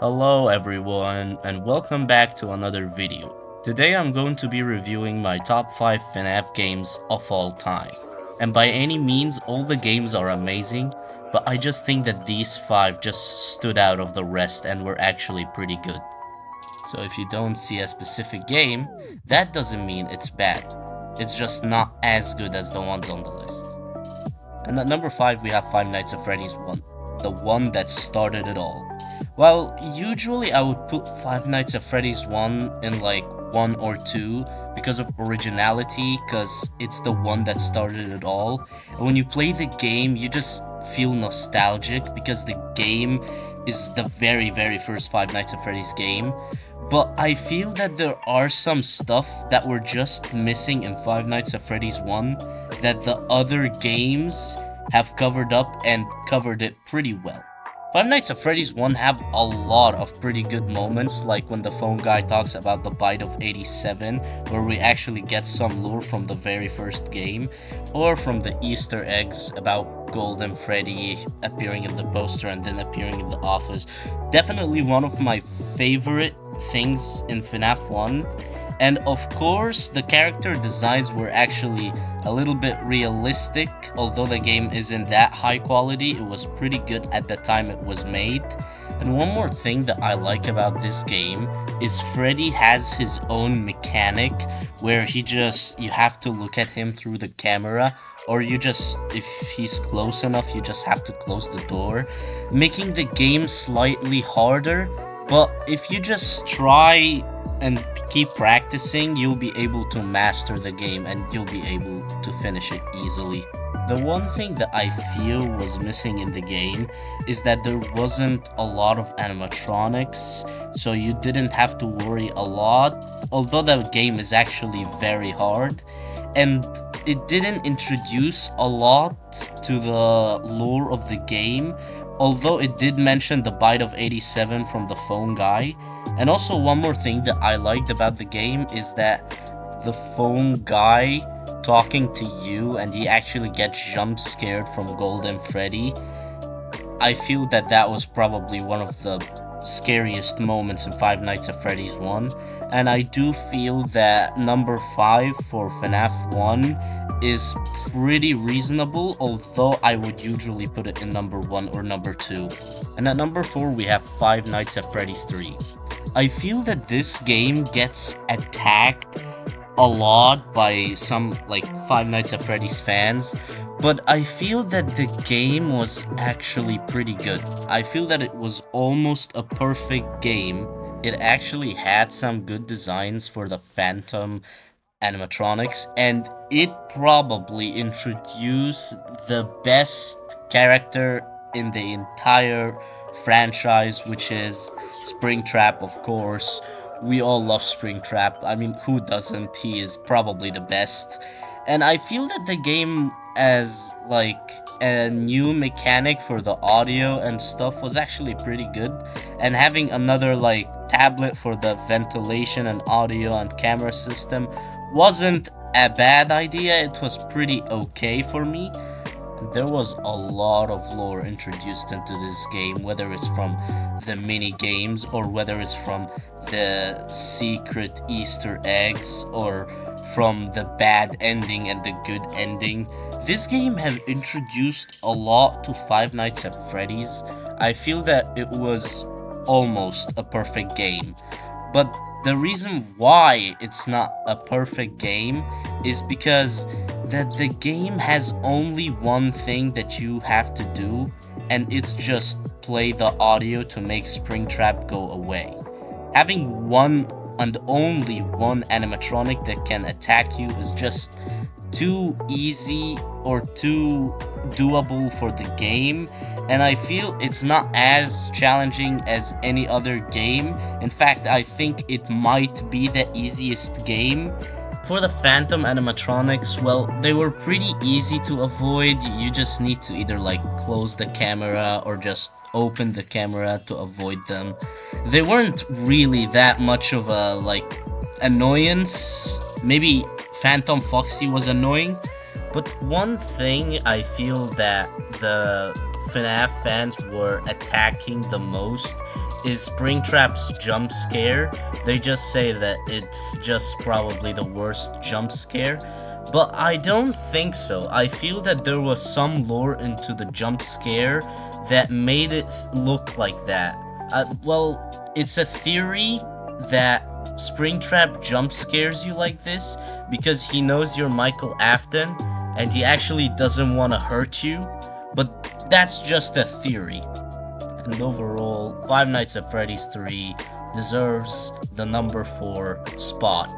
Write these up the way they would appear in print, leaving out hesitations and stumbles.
Hello everyone and welcome back to another video. Today I'm going to be reviewing my top 5 Fnaf games of all time. And by any means all the games are amazing, but I just think that these 5 just stood out of the rest and were actually pretty good. So if you don't see a specific game, that doesn't mean it's bad. It's just not as good as the ones on the list. And at number 5 we have Five Nights at Freddy's 1, the one that started it all. Well, usually I would put Five Nights at Freddy's 1 in like 1 or 2 because of originality, because it's the one that started it all. And when you play the game, you just feel nostalgic because the game is the very first Five Nights at Freddy's game. But I feel that there are some stuff that were just missing in Five Nights at Freddy's 1 that the other games have covered up and covered it pretty well. Five Nights at Freddy's 1 have a lot of pretty good moments, like when the phone guy talks about the bite of 87, where we actually get some lore from the very first game, or from the Easter eggs about Golden Freddy appearing in the poster and then appearing in the office. Definitely one of my favorite things in FNAF 1. And of course, the character designs were actually a little bit realistic. Although the game isn't that high quality, it was pretty good at the time it was made. And one more thing that I like about this game is Freddy has his own mechanic where you have to look at him through the camera, or if he's close enough, you just have to close the door, making the game slightly harder. But if you just try and keep practicing, you'll be able to master the game and you'll be able to finish it easily. The one thing that I feel was missing in the game is that there wasn't a lot of animatronics, so you didn't have to worry a lot, although the game is actually very hard, and it didn't introduce a lot to the lore of the game, although it did mention the bite of 87 from the phone guy. And also one more thing that I liked about the game is that the phone guy talking to you and he actually gets jump scared from Golden Freddy. I feel that that was probably one of the scariest moments in Five Nights at Freddy's 1. And I do feel that number 5 for FNAF 1 is pretty reasonable, although I would usually put it in number 1 or number 2. And at number 4 we have Five Nights at Freddy's 3. I feel that this game gets attacked a lot by some like Five Nights at Freddy's fans, but I feel that the game was actually pretty good. I feel that it was almost a perfect game. It actually had some good designs for the Phantom animatronics, and it probably introduced the best character in the entire franchise, which is Springtrap, of course. We all love Springtrap. I mean, who doesn't? He is probably the best. And I feel that the game, as like a new mechanic for the audio and stuff, was actually pretty good. And having another like tablet for the ventilation and audio and camera system wasn't a bad idea. It was pretty okay for me. There was a lot of lore introduced into this game, whether it's from the mini games or whether it's from the secret Easter eggs or from the bad ending and the good ending. This game have introduced a lot to Five Nights at Freddy's. I feel that it was almost a perfect game. But the reason why it's not a perfect game is because that the game has only one thing that you have to do, and it's just play the audio to make Springtrap go away. Having one and only one animatronic that can attack you is just too easy or too doable for the game, and I feel it's not as challenging as any other game. In fact, I think it might be the easiest game. For the Phantom animatronics, well, they were pretty easy to avoid. You just need to either like close the camera or just open the camera to avoid them. They weren't really that much of a like annoyance. Maybe Phantom Foxy was annoying, but one thing I feel that the FNAF fans were attacking the most is Springtrap's jump scare. They just say that it's just probably the worst jump scare, but I don't think so. I feel that there was some lore into the jump scare that made it look like that. Well, it's a theory that Springtrap jump scares you like this because he knows you're Michael Afton and he actually doesn't want to hurt you, but that's just a theory. And overall, Five Nights at Freddy's 3 deserves the number 4 spot.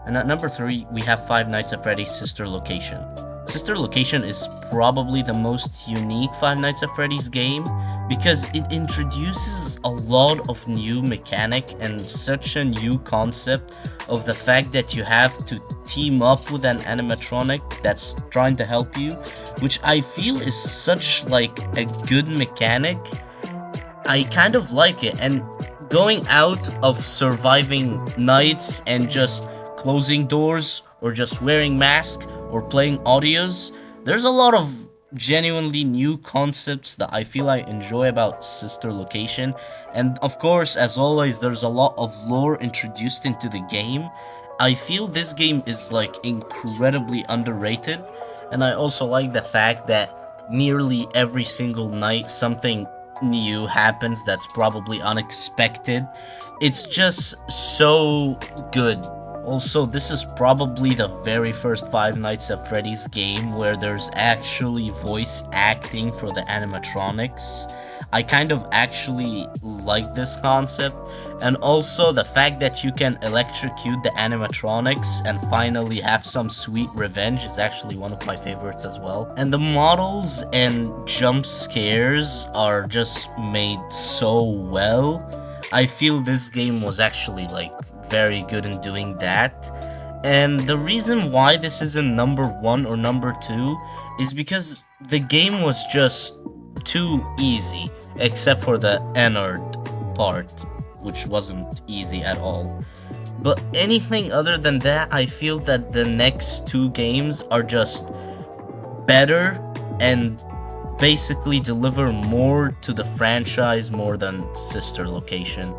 And at number 3, we have Five Nights at Freddy's Sister Location. Sister Location is probably the most unique Five Nights at Freddy's game because it introduces a lot of new mechanic and such a new concept of the fact that you have to team up with an animatronic that's trying to help you, which I feel is such like a good mechanic. I kind of like it, and going out of surviving nights and just closing doors or just wearing masks or playing audios, there's a lot of genuinely new concepts that I feel I enjoy about Sister Location. And of course, as always, there's a lot of lore introduced into the game. I feel this game is like incredibly underrated, and I also like the fact that nearly every single night something new happens that's probably unexpected. It's just so good. Also, this is probably the very first Five Nights at Freddy's game where there's actually voice acting for the animatronics. I kind of actually like this concept, and also the fact that you can electrocute the animatronics and finally have some sweet revenge is actually one of my favorites as well. And the models and jump scares are just made so well. I feel this game was actually like very good in doing that. And the reason why this isn't number 1 or number 2 is because the game was just too easy, except for the Ennard part, which wasn't easy at all. But anything other than that, I feel that the next 2 games are just better and basically deliver more to the franchise more than Sister Location.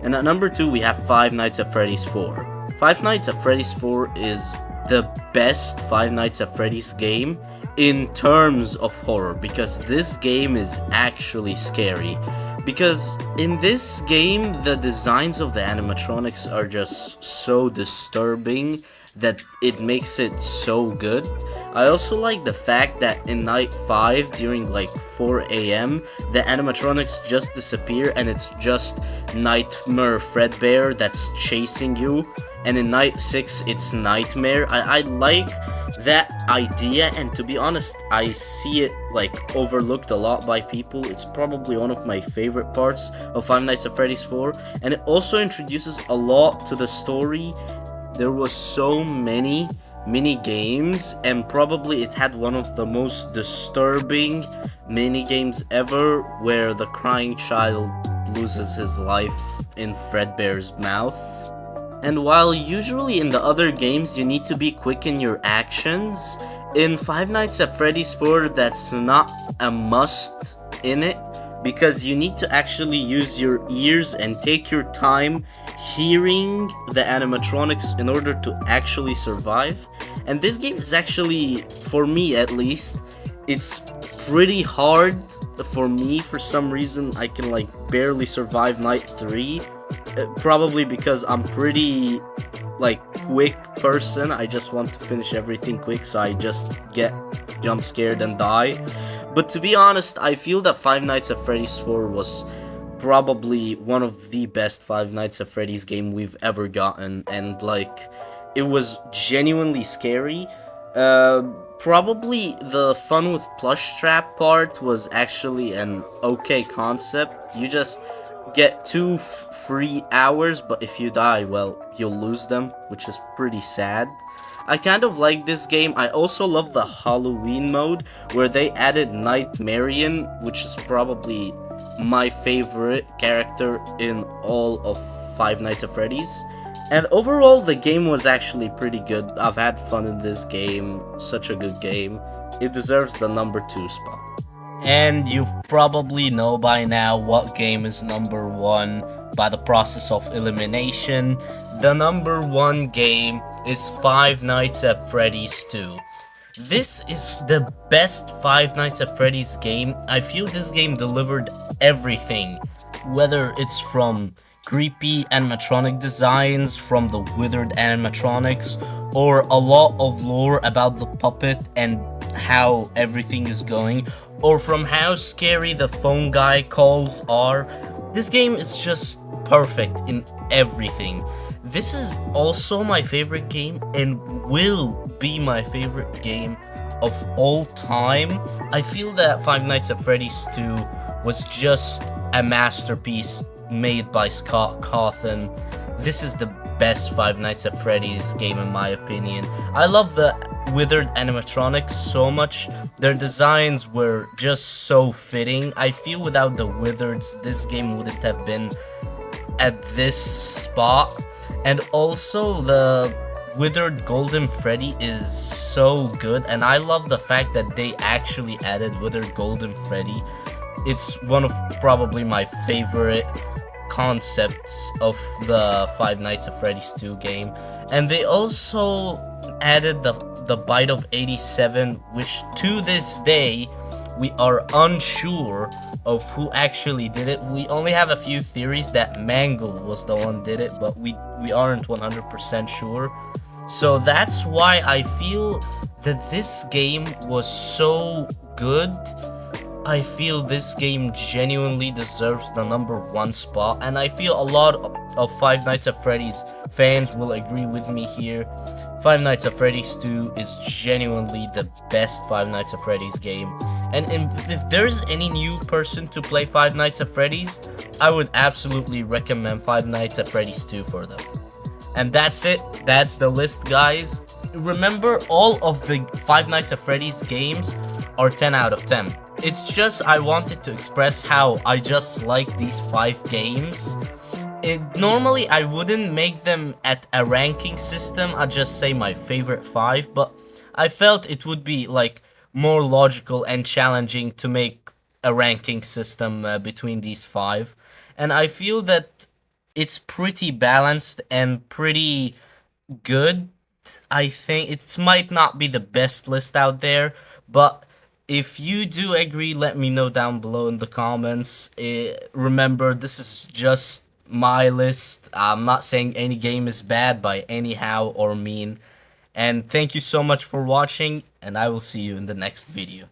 And at number 2, we have Five Nights at Freddy's 4. Five Nights at Freddy's 4 is the best Five Nights at Freddy's game in terms of horror, because this game is actually scary. Because in this game, the designs of the animatronics are just so disturbing that it makes it so good. I also like the fact that in night 5 during like 4 AM, the animatronics just disappear and it's just Nightmare Fredbear that's chasing you. And in night 6, it's Nightmare. I like that idea, and to be honest, I see it like overlooked a lot by people. It's probably one of my favorite parts of Five Nights at Freddy's 4, and it also introduces a lot to the story. There was so many mini games, and probably it had one of the most disturbing mini games ever, where the crying child loses his life in Fredbear's mouth. And while usually in the other games you need to be quick in your actions, in Five Nights at Freddy's 4 that's not a must in it, because you need to actually use your ears and take your time hearing the animatronics in order to actually survive. And this game is actually, for me at least, it's pretty hard for me. For some reason I can like barely survive night 3, probably because I'm pretty like quick person. I just want to finish everything quick, so I just get jump scared and die. But to be honest, I feel that Five Nights at Freddy's 4 was probably one of the best Five Nights at Freddy's game we've ever gotten, and like it was genuinely scary. Probably the fun with plush trap part was actually an okay concept. You just get 2 free hours, but if you die, well, you'll lose them, which is pretty sad. I kind of like this game. I also love the Halloween mode, where they added Nightmarion, which is probably my favorite character in all of Five Nights at Freddy's. And overall, the game was actually pretty good. I've had fun in this game. Such a good game. It deserves the number 2 spot. And you probably know by now what game is number one by the process of elimination. The number one game is Five Nights at Freddy's 2. This is the best Five Nights at Freddy's game. I feel this game delivered everything, whether it's from creepy animatronic designs, from the withered animatronics, or a lot of lore about the puppet and how everything is going, or from how scary the phone guy calls are. This game is just perfect in everything. This is also my favorite game and will be my favorite game of all time. I feel that Five Nights at Freddy's 2 was just a masterpiece made by Scott Cawthon. This is the best Five Nights at Freddy's game in my opinion. I love the withered animatronics so much. Their designs were just so fitting. I feel without the withereds, this game wouldn't have been at this spot. And also the withered golden Freddy is so good, and I love the fact that they actually added withered golden Freddy. It's one of probably my favorite concepts of the Five Nights at Freddy's 2 game. And they also added the bite of 87, which to this day we are unsure of who actually did it. We only have a few theories that Mangle was the one did it, but we aren't 100% sure. So that's why I feel that this game was so good. I feel this game genuinely deserves the number one spot, and I feel a lot of Five Nights at Freddy's fans will agree with me here. Five Nights at Freddy's 2 is genuinely the best Five Nights at Freddy's game. And if there's any new person to play Five Nights at Freddy's, I would absolutely recommend Five Nights at Freddy's 2 for them. And that's it. That's the list, guys. Remember, all of the Five Nights at Freddy's games are 10 out of 10. It's just I wanted to express how I just like these 5 games. Normally I wouldn't make them at a ranking system. I'd just say my favorite 5, but I felt it would be like more logical and challenging to make a ranking system between these 5. And I feel that it's pretty balanced and pretty good. I think it might not be the best list out there, but if you do agree, let me know down below in the comments. Remember, this is just my list. I'm not saying any game is bad by anyhow or mean. And thank you so much for watching, and I will see you in the next video.